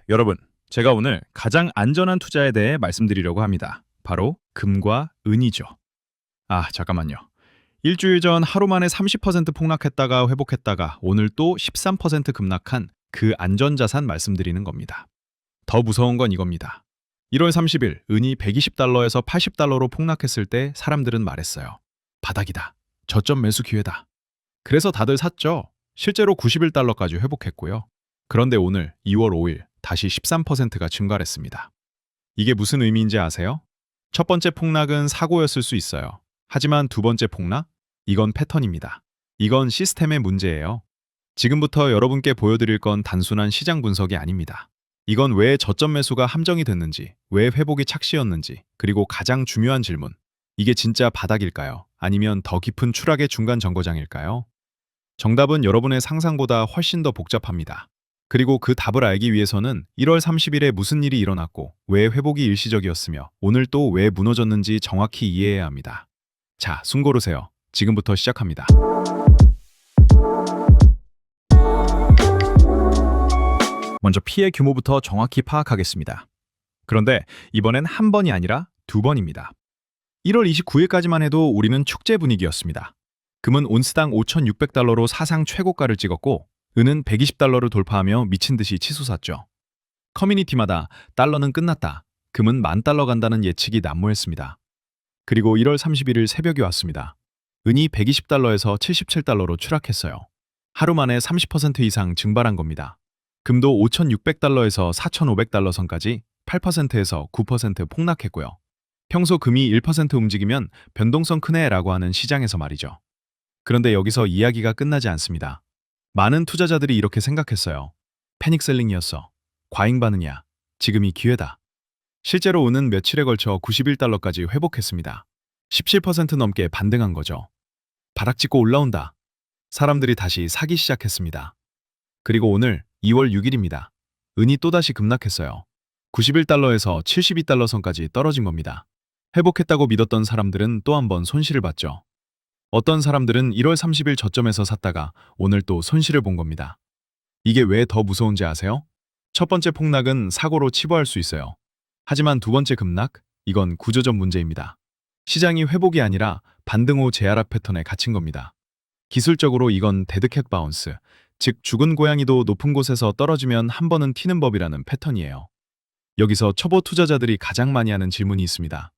여러분, 제가 오늘 가장 안전한 투자에 대해 말씀드리려고 합니다. 바로 금과 은이죠. 잠깐만요. 일주일 전 하루 만에 30% 폭락했다가 회복했다가 오늘 또 13% 급락한 그 안전자산 말씀드리는 겁니다. 더 무서운 건 이겁니다. 1월 30일 은이 120달러에서 80달러로 폭락했을 때 사람들은 말했어요. 바닥이다. 저점 매수 기회다. 그래서 다들 샀죠. 실제로 91달러까지 회복했고요. 그런데 오늘 2월 5일 다시 13%가 증가했습니다. 이게 무슨 의미인지 아세요? 첫 번째 폭락은 사고였을 수 있어요. 하지만 두 번째 폭락? 이건 패턴입니다. 이건 시스템의 문제예요. 지금부터 여러분께 보여드릴 건 단순한 시장 분석이 아닙니다. 이건 왜 저점 매수가 함정이 됐는지, 왜 회복이 착시였는지, 그리고 가장 중요한 질문. 이게 진짜 바닥일까요? 아니면 더 깊은 추락의 중간 정거장일까요? 정답은 여러분의 상상보다 훨씬 더 복잡합니다. 그리고 그 답을 알기 위해서는 1월 30일에 무슨 일이 일어났고 왜 회복이 일시적이었으며 오늘 또 왜 무너졌는지 정확히 이해해야 합니다. 자, 숨 고르세요. 지금부터 시작합니다. 먼저 피해 규모부터 정확히 파악하겠습니다. 그런데 이번엔 한 번이 아니라 두 번입니다. 1월 29일까지만 해도 우리는 축제 분위기였습니다. 금은 온스당 5,600달러로 사상 최고가를 찍었고 은은 120달러를 돌파하며 미친 듯이 치솟았죠. 커뮤니티마다 달러는 끝났다, 금은 10,000달러 간다는 예측이 난무했습니다. 그리고 1월 31일 새벽이 왔습니다. 은이 120달러에서 77달러로 추락했어요. 하루 만에 30% 이상 증발한 겁니다. 금도 5,600달러에서 4,500달러 선까지 8%에서 9% 폭락했고요. 평소 금이 1% 움직이면 변동성 크네라고 하는 시장에서 말이죠. 그런데 여기서 이야기가 끝나지 않습니다. 많은 투자자들이 이렇게 생각했어요. 패닉셀링이었어. 과잉 반응이야. 지금이 기회다. 실제로 은은 며칠에 걸쳐 91달러까지 회복했습니다. 17% 넘게 반등한 거죠. 바닥 찍고 올라온다. 사람들이 다시 사기 시작했습니다. 그리고 오늘 2월 6일입니다. 은이 또다시 급락했어요. 91달러에서 72달러 선까지 떨어진 겁니다. 회복했다고 믿었던 사람들은 또 한 번 손실을 봤죠. 어떤 사람들은 1월 30일 저점에서 샀다가 오늘 또 손실을 본 겁니다. 이게 왜 더 무서운지 아세요? 첫 번째 폭락은 사고로 치부할 수 있어요. 하지만 두 번째 급락? 이건 구조적 문제입니다. 시장이 회복이 아니라 반등 후 재하락 패턴에 갇힌 겁니다. 기술적으로 이건 데드캣 바운스, 즉 죽은 고양이도 높은 곳에서 떨어지면 한 번은 튀는 법이라는 패턴이에요. 여기서 초보 투자자들이 가장 많이 하는 질문이 있습니다.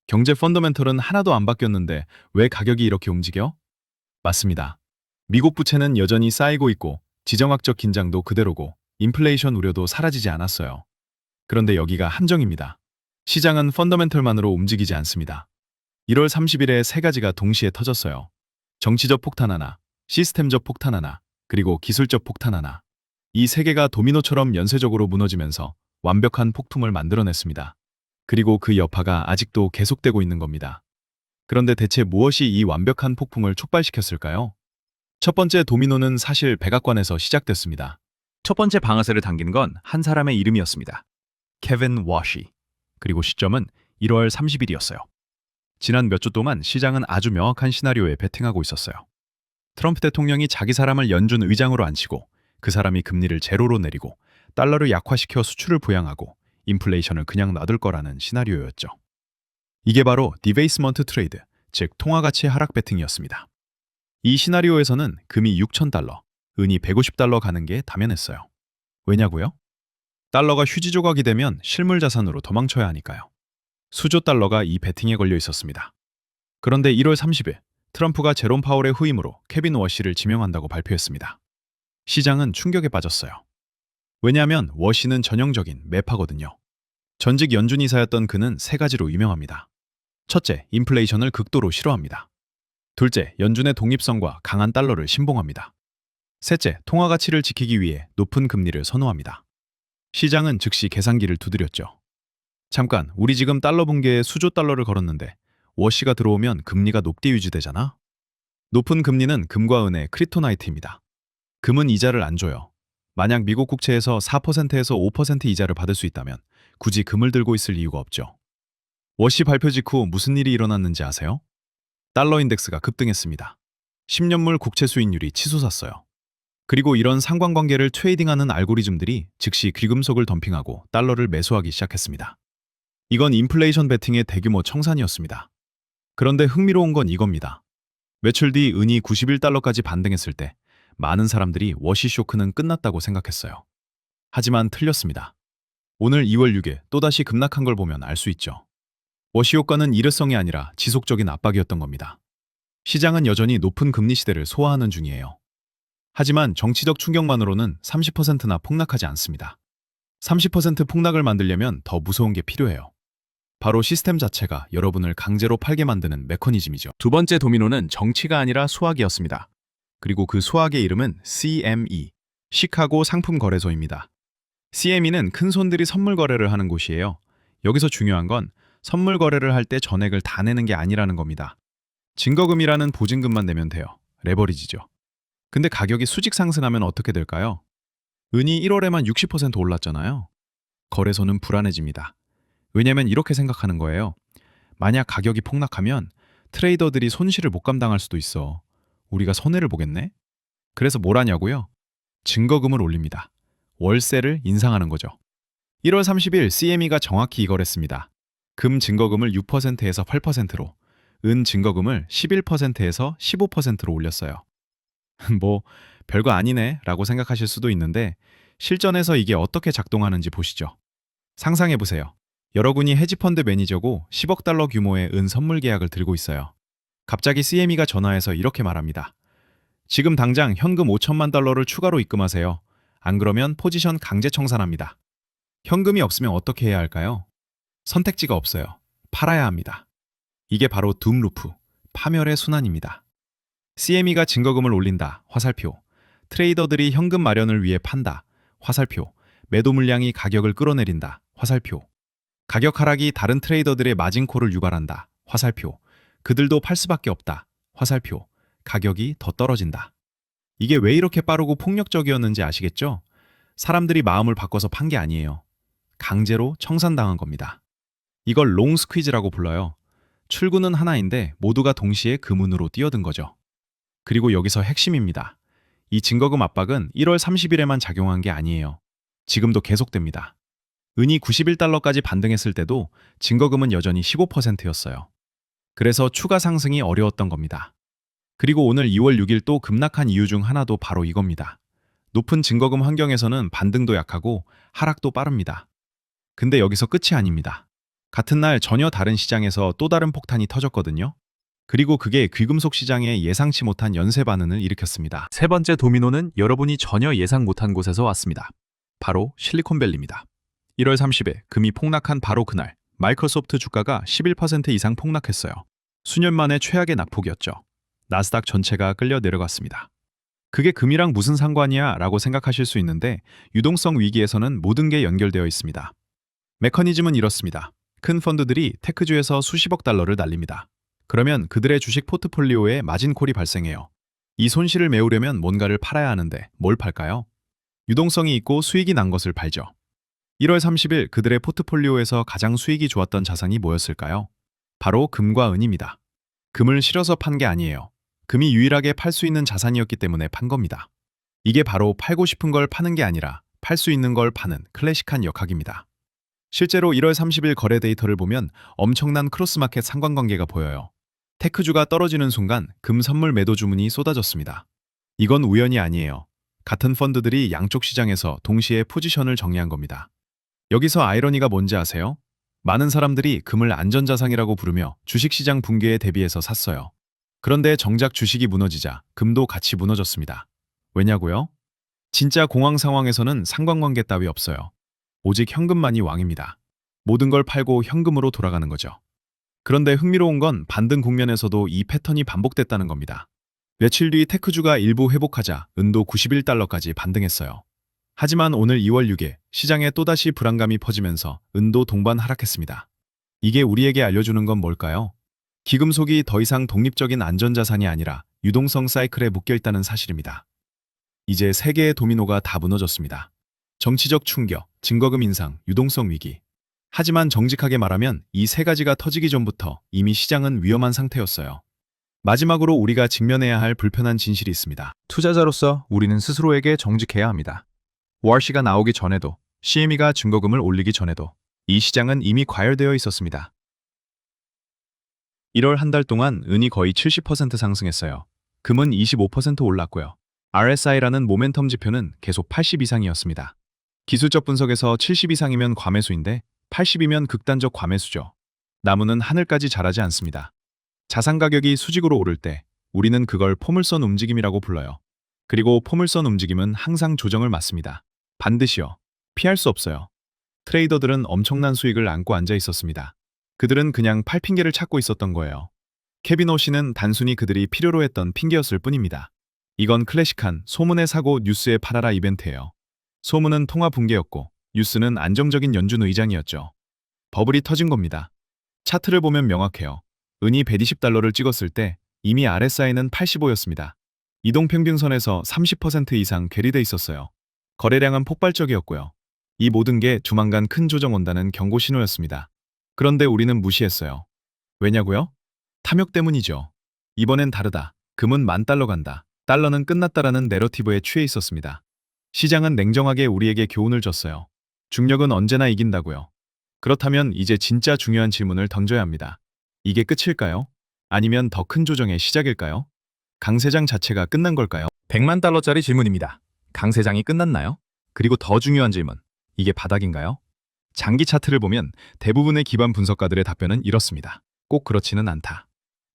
경제 펀더멘털은 하나도 안 바뀌었는데 왜 가격이 이렇게 움직여? 맞습니다. 미국 부채는 여전히 쌓이고 있고 지정학적 긴장도 그대로고 인플레이션 우려도 사라지지 않았어요. 그런데 여기가 함정입니다. 시장은 펀더멘털만으로 움직이지 않습니다. 1월 30일에 세 가지가 동시에 터졌어요. 정치적 폭탄 하나, 시스템적 폭탄 하나, 그리고 기술적 폭탄 하나. 이 세 개가 도미노처럼 연쇄적으로 무너지면서 완벽한 폭풍을 만들어냈습니다. 그리고 그 여파가 아직도 계속되고 있는 겁니다. 그런데 대체 무엇이 이 완벽한 폭풍을 촉발시켰을까요? 첫 번째 도미노는 사실 백악관에서 시작됐습니다. 첫 번째 방아쇠를 당긴 건 한 사람의 이름이었습니다. 케빈 워시. 그리고 시점은 1월 30일이었어요. 지난 몇 주 동안 시장은 아주 명확한 시나리오에 베팅하고 있었어요. 트럼프 대통령이 자기 사람을 연준 의장으로 앉히고 그 사람이 금리를 제로로 내리고 달러를 약화시켜 수출을 부양하고 인플레이션을 그냥 놔둘 거라는 시나리오였죠. 이게 바로 디베이스먼트 트레이드, 즉 통화가치 하락 베팅이었습니다. 이 시나리오에서는 금이 6,000달러, 은이 150달러 가는 게 당연했어요. 왜냐고요? 달러가 휴지 조각이 되면 실물 자산으로 도망쳐야 하니까요. 수조 달러가 이 베팅에 걸려 있었습니다. 그런데 1월 30일 트럼프가 제롬 파월의 후임으로 케빈 워시를 지명한다고 발표했습니다. 시장은 충격에 빠졌어요. 왜냐하면 워시는 전형적인 매파거든요. 전직 연준 이사였던 그는 세 가지로 유명합니다. 첫째, 인플레이션을 극도로 싫어합니다. 둘째, 연준의 독립성과 강한 달러를 신봉합니다. 셋째, 통화 가치를 지키기 위해 높은 금리를 선호합니다. 시장은 즉시 계산기를 두드렸죠. 잠깐, 우리 지금 달러 붕괴에 수조 달러를 걸었는데 워시가 들어오면 금리가 높게 유지되잖아? 높은 금리는 금과 은의 크립토나이트입니다. 금은 이자를 안 줘요. 만약 미국 국채에서 4%에서 5% 이자를 받을 수 있다면 굳이 금을 들고 있을 이유가 없죠. 워시 발표 직후 무슨 일이 일어났는지 아세요? 달러 인덱스가 급등했습니다. 10년물 국채 수익률이 치솟았어요. 그리고 이런 상관관계를 트레이딩하는 알고리즘들이 즉시 귀금속을 덤핑하고 달러를 매수하기 시작했습니다. 이건 인플레이션 베팅의 대규모 청산이었습니다. 그런데 흥미로운 건 이겁니다. 며칠 뒤 은이 91달러까지 반등했을 때 많은 사람들이 워시 쇼크는 끝났다고 생각했어요. 하지만 틀렸습니다. 오늘 2월 6일 또다시 급락한 걸 보면 알 수 있죠. 워시 효과는 일회성이 아니라 지속적인 압박이었던 겁니다. 시장은 여전히 높은 금리 시대를 소화하는 중이에요. 하지만 정치적 충격만으로는 30%나 폭락하지 않습니다. 30% 폭락을 만들려면 더 무서운 게 필요해요. 바로 시스템 자체가 여러분을 강제로 팔게 만드는 메커니즘이죠. 두 번째 도미노는 정치가 아니라 수학이었습니다. 그리고 그 수학의 이름은 CME, 시카고 상품거래소입니다. CME는 큰 손들이 선물 거래를 하는 곳이에요. 여기서 중요한 건 선물 거래를 할 때 전액을 다 내는 게 아니라는 겁니다. 증거금이라는 보증금만 내면 돼요. 레버리지죠. 근데 가격이 수직 상승하면 어떻게 될까요? 은이 1월에만 60% 올랐잖아요. 거래소는 불안해집니다. 왜냐면 이렇게 생각하는 거예요. 만약 가격이 폭락하면 트레이더들이 손실을 못 감당할 수도 있어. 우리가 손해를 보겠네? 그래서 뭘 하냐고요? 증거금을 올립니다. 월세를 인상하는 거죠. 1월 30일 CME가 정확히 이걸 했습니다. 금 증거금을 6%에서 8%로, 은 증거금을 11%에서 15%로 올렸어요. 뭐 별거 아니네 라고 생각하실 수도 있는데 실전에서 이게 어떻게 작동하는지 보시죠. 상상해보세요. 여러분이 헤지펀드 매니저고 10억 달러 규모의 은 선물 계약을 들고 있어요. 갑자기 CME가 전화해서 이렇게 말합니다. 지금 당장 현금 5천만 달러를 추가로 입금하세요. 안 그러면 포지션 강제 청산합니다. 현금이 없으면 어떻게 해야 할까요? 선택지가 없어요. 팔아야 합니다. 이게 바로 둠루프, 파멸의 순환입니다. CME가 증거금을 올린다, 화살표. 트레이더들이 현금 마련을 위해 판다, 화살표. 매도 물량이 가격을 끌어내린다, 화살표. 가격 하락이 다른 트레이더들의 마진콜을 유발한다, 화살표. 그들도 팔 수밖에 없다, 화살표. 가격이 더 떨어진다. 이게 왜 이렇게 빠르고 폭력적이었는지 아시겠죠? 사람들이 마음을 바꿔서 판 게 아니에요. 강제로 청산당한 겁니다. 이걸 롱 스퀴즈라고 불러요. 출구는 하나인데 모두가 동시에 그 문으로 뛰어든 거죠. 그리고 여기서 핵심입니다. 이 증거금 압박은 1월 30일에만 작용한 게 아니에요. 지금도 계속됩니다. 은이 91달러까지 반등했을 때도 증거금은 여전히 15%였어요. 그래서 추가 상승이 어려웠던 겁니다. 그리고 오늘 2월 6일 또 급락한 이유 중 하나도 바로 이겁니다. 높은 증거금 환경에서는 반등도 약하고 하락도 빠릅니다. 근데 여기서 끝이 아닙니다. 같은 날 전혀 다른 시장에서 또 다른 폭탄이 터졌거든요. 그리고 그게 귀금속 시장에 예상치 못한 연쇄 반응을 일으켰습니다. 세 번째 도미노는 여러분이 전혀 예상 못한 곳에서 왔습니다. 바로 실리콘밸리입니다. 1월 30일 금이 폭락한 바로 그날 마이크로소프트 주가가 11% 이상 폭락했어요. 수년 만에 최악의 낙폭이었죠. 나스닥 전체가 끌려 내려갔습니다. 그게 금이랑 무슨 상관이야? 라고 생각하실 수 있는데 유동성 위기에서는 모든 게 연결되어 있습니다. 메커니즘은 이렇습니다. 큰 펀드들이 테크주에서 수십억 달러를 날립니다. 그러면 그들의 주식 포트폴리오에 마진콜이 발생해요. 이 손실을 메우려면 뭔가를 팔아야 하는데 뭘 팔까요? 유동성이 있고 수익이 난 것을 팔죠. 1월 30일 그들의 포트폴리오에서 가장 수익이 좋았던 자산이 뭐였을까요? 바로 금과 은입니다. 금을 실어서 판 게 아니에요. 금이 유일하게 팔 수 있는 자산이었기 때문에 판 겁니다. 이게 바로 팔고 싶은 걸 파는 게 아니라 팔 수 있는 걸 파는 클래식한 역학입니다. 실제로 1월 30일 거래 데이터를 보면 엄청난 크로스마켓 상관관계가 보여요. 테크주가 떨어지는 순간 금 선물 매도 주문이 쏟아졌습니다. 이건 우연이 아니에요. 같은 펀드들이 양쪽 시장에서 동시에 포지션을 정리한 겁니다. 여기서 아이러니가 뭔지 아세요? 많은 사람들이 금을 안전자산이라고 부르며 주식시장 붕괴에 대비해서 샀어요. 그런데 정작 주식이 무너지자 금도 같이 무너졌습니다. 왜냐고요? 진짜 공황 상황에서는 상관관계 따위 없어요. 오직 현금만이 왕입니다. 모든 걸 팔고 현금으로 돌아가는 거죠. 그런데 흥미로운 건 반등 국면에서도 이 패턴이 반복됐다는 겁니다. 며칠 뒤 테크주가 일부 회복하자 은도 91달러까지 반등했어요. 하지만 오늘 2월 6일 시장에 또다시 불안감이 퍼지면서 은도 동반 하락했습니다. 이게 우리에게 알려주는 건 뭘까요? 귀금속이 더 이상 독립적인 안전자산이 아니라 유동성 사이클에 묶여있다는 사실입니다. 이제 세 개의 도미노가 다 무너졌습니다. 정치적 충격, 증거금 인상, 유동성 위기. 하지만 정직하게 말하면 이 세 가지가 터지기 전부터 이미 시장은 위험한 상태였어요. 마지막으로 우리가 직면해야 할 불편한 진실이 있습니다. 투자자로서 우리는 스스로에게 정직해야 합니다. WRC가 나오기 전에도, CME가 증거금을 올리기 전에도 이 시장은 이미 과열되어 있었습니다. 1월 한 달 동안 은이 거의 70% 상승했어요. 금은 25% 올랐고요. RSI라는 모멘텀 지표는 계속 80 이상이었습니다. 기술적 분석에서 70 이상이면 과매수인데 80이면 극단적 과매수죠. 나무는 하늘까지 자라지 않습니다. 자산 가격이 수직으로 오를 때 우리는 그걸 포물선 움직임이라고 불러요. 그리고 포물선 움직임은 항상 조정을 맞습니다. 반드시요. 피할 수 없어요. 트레이더들은 엄청난 수익을 안고 앉아 있었습니다. 그들은 그냥 팔 핑계를 찾고 있었던 거예요. 케빈 오씨는 단순히 그들이 필요로 했던 핑계였을 뿐입니다. 이건 클래식한 소문의 사고 뉴스의 팔아라 이벤트예요. 소문은 통화 붕괴였고 뉴스는 안정적인 연준 의장이었죠. 버블이 터진 겁니다. 차트를 보면 명확해요. 은이 120달러를 찍었을 때 이미 RSI는 85였습니다. 이동평균선에서 30% 이상 괴리돼 있었어요. 거래량은 폭발적이었고요. 이 모든 게 조만간 큰 조정 온다는 경고 신호였습니다. 그런데 우리는 무시했어요. 왜냐고요? 탐욕 때문이죠. 이번엔 다르다. 금은 10,000달러 간다. 달러는 끝났다라는 내러티브에 취해 있었습니다. 시장은 냉정하게 우리에게 교훈을 줬어요. 중력은 언제나 이긴다고요. 그렇다면 이제 진짜 중요한 질문을 던져야 합니다. 이게 끝일까요? 아니면 더 큰 조정의 시작일까요? 강세장 자체가 끝난 걸까요? 100만 달러짜리 질문입니다. 강세장이 끝났나요? 그리고 더 중요한 질문. 이게 바닥인가요? 장기 차트를 보면 대부분의 기반 분석가들의 답변은 이렇습니다. 꼭 그렇지는 않다.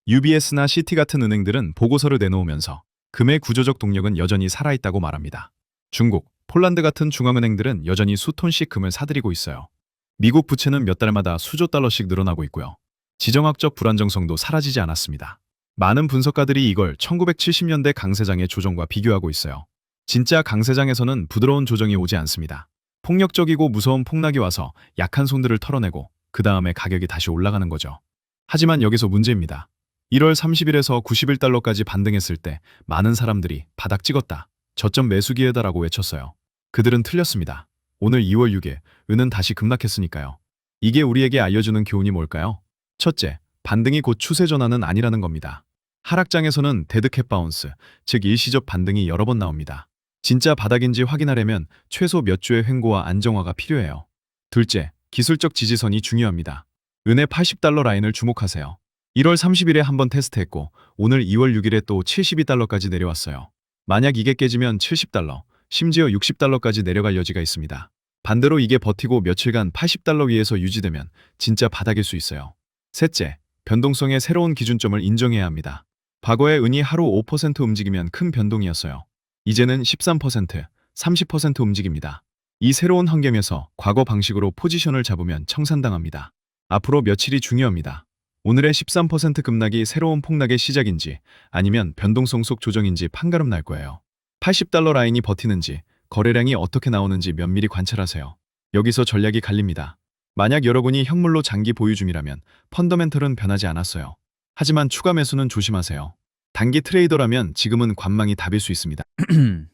UBS나 시티 같은 은행들은 보고서를 내놓으면서 금의 구조적 동력은 여전히 살아있다고 말합니다. 중국, 폴란드 같은 중앙은행들은 여전히 수톤씩 금을 사들이고 있어요. 미국 부채는 몇 달마다 수조 달러씩 늘어나고 있고요. 지정학적 불안정성도 사라지지 않았습니다. 많은 분석가들이 이걸 1970년대 강세장의 조정과 비교하고 있어요. 진짜 강세장에서는 부드러운 조정이 오지 않습니다. 폭력적이고 무서운 폭락이 와서 약한 손들을 털어내고 그 다음에 가격이 다시 올라가는 거죠. 하지만 여기서 문제입니다. 1월 30일에서 91달러까지 반등했을 때 많은 사람들이 바닥 찍었다. 저점 매수 기회다라고 외쳤어요. 그들은 틀렸습니다. 오늘 2월 6일 은은 다시 급락했으니까요. 이게 우리에게 알려주는 교훈이 뭘까요? 첫째, 반등이 곧 추세 전환은 아니라는 겁니다. 하락장에서는 데드캣 바운스, 즉 일시적 반등이 여러 번 나옵니다. 진짜 바닥인지 확인하려면 최소 몇 주의 횡보와 안정화가 필요해요. 둘째, 기술적 지지선이 중요합니다. 은의 80달러 라인을 주목하세요. 1월 30일에 한번 테스트했고 오늘 2월 6일에 또 72달러까지 내려왔어요. 만약 이게 깨지면 70달러, 심지어 60달러까지 내려갈 여지가 있습니다. 반대로 이게 버티고 며칠간 80달러 위에서 유지되면 진짜 바닥일 수 있어요. 셋째, 변동성의 새로운 기준점을 인정해야 합니다. 과거에 은이 하루 5% 움직이면 큰 변동이었어요. 이제는 13%, 30% 움직입니다. 이 새로운 환경에서 과거 방식으로 포지션을 잡으면 청산당합니다. 앞으로 며칠이 중요합니다. 오늘의 13% 급락이 새로운 폭락의 시작인지 아니면 변동성 속 조정인지 판가름 날 거예요. 80달러 라인이 버티는지 거래량이 어떻게 나오는지 면밀히 관찰하세요. 여기서 전략이 갈립니다. 만약 여러분이 현물로 장기 보유 중이라면 펀더멘털은 변하지 않았어요. 하지만 추가 매수는 조심하세요. 단기 트레이더라면 지금은 관망이 답일 수 있습니다.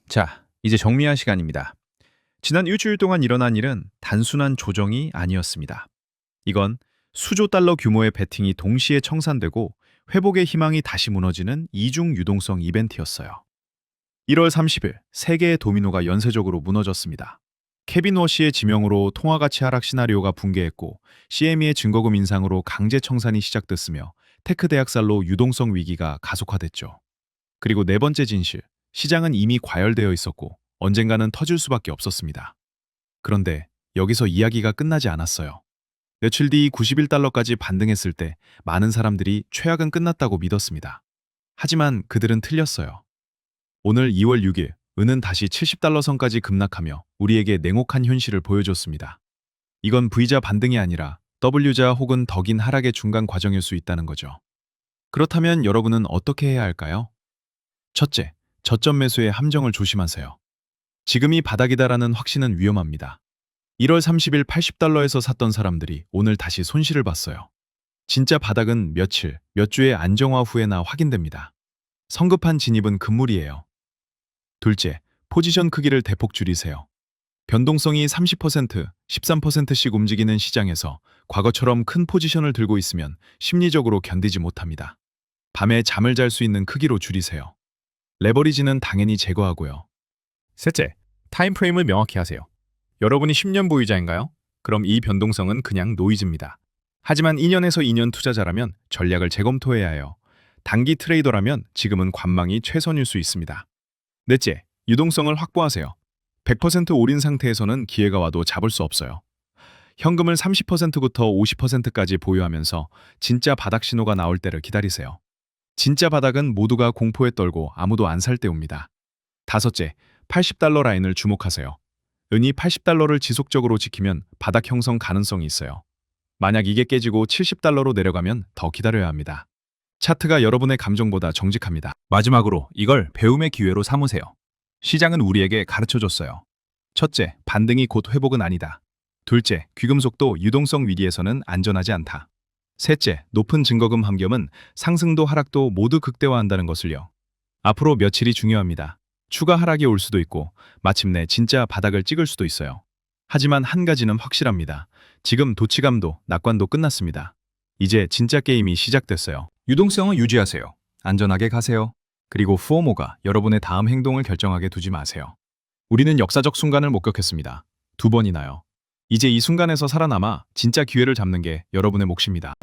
자, 이제 정리할 시간입니다. 지난 일주일 동안 일어난 일은 단순한 조정이 아니었습니다. 이건 수조 달러 규모의 베팅이 동시에 청산되고 회복의 희망이 다시 무너지는 이중 유동성 이벤트였어요. 1월 30일 세계의 도미노가 연쇄적으로 무너졌습니다. 케빈 워시의 지명으로 통화가치 하락 시나리오가 붕괴했고 CME의 증거금 인상으로 강제 청산이 시작됐으며 테크 대학살로 유동성 위기가 가속화됐죠. 그리고 네 번째 진실, 시장은 이미 과열되어 있었고 언젠가는 터질 수밖에 없었습니다. 그런데 여기서 이야기가 끝나지 않았어요. 며칠 뒤 91달러까지 반등했을 때 많은 사람들이 최악은 끝났다고 믿었습니다. 하지만 그들은 틀렸어요. 오늘 2월 6일 은은 다시 70달러 선까지 급락하며 우리에게 냉혹한 현실을 보여줬습니다. 이건 V자 반등이 아니라 W자 혹은 더 긴 하락의 중간 과정일 수 있다는 거죠. 그렇다면 여러분은 어떻게 해야 할까요? 첫째, 저점 매수의 함정을 조심하세요. 지금이 바닥이다라는 확신은 위험합니다. 1월 30일 80달러에서 샀던 사람들이 오늘 다시 손실을 봤어요. 진짜 바닥은 며칠, 몇 주의 안정화 후에나 확인됩니다. 성급한 진입은 금물이에요. 둘째, 포지션 크기를 대폭 줄이세요. 변동성이 30%, 13%씩 움직이는 시장에서 과거처럼 큰 포지션을 들고 있으면 심리적으로 견디지 못합니다. 밤에 잠을 잘 수 있는 크기로 줄이세요. 레버리지는 당연히 제거하고요. 셋째, 타임프레임을 명확히 하세요. 여러분이 10년 보유자인가요? 그럼 이 변동성은 그냥 노이즈입니다. 하지만 2년에서 2년 투자자라면 전략을 재검토해야 해요. 단기 트레이더라면 지금은 관망이 최선일 수 있습니다. 넷째, 유동성을 확보하세요. 100% 올인 상태에서는 기회가 와도 잡을 수 없어요. 현금을 30%부터 50%까지 보유하면서 진짜 바닥 신호가 나올 때를 기다리세요. 진짜 바닥은 모두가 공포에 떨고 아무도 안 살 때 옵니다. 다섯째, 80달러 라인을 주목하세요. 은이 80달러를 지속적으로 지키면 바닥 형성 가능성이 있어요. 만약 이게 깨지고 70달러로 내려가면 더 기다려야 합니다. 차트가 여러분의 감정보다 정직합니다. 마지막으로 이걸 배움의 기회로 삼으세요. 시장은 우리에게 가르쳐줬어요. 첫째, 반등이 곧 회복은 아니다. 둘째, 귀금속도 유동성 위기에서는 안전하지 않다. 셋째, 높은 증거금 함경은 상승도 하락도 모두 극대화한다는 것을요. 앞으로 며칠이 중요합니다. 추가 하락이 올 수도 있고 마침내 진짜 바닥을 찍을 수도 있어요. 하지만 한 가지는 확실합니다. 지금 도치감도 낙관도 끝났습니다. 이제 진짜 게임이 시작됐어요. 유동성을 유지하세요. 안전하게 가세요. 그리고 FOMO가 여러분의 다음 행동을 결정하게 두지 마세요. 우리는 역사적 순간을 목격했습니다. 2번이나요. 이제 이 순간에서 살아남아 진짜 기회를 잡는 게 여러분의 몫입니다.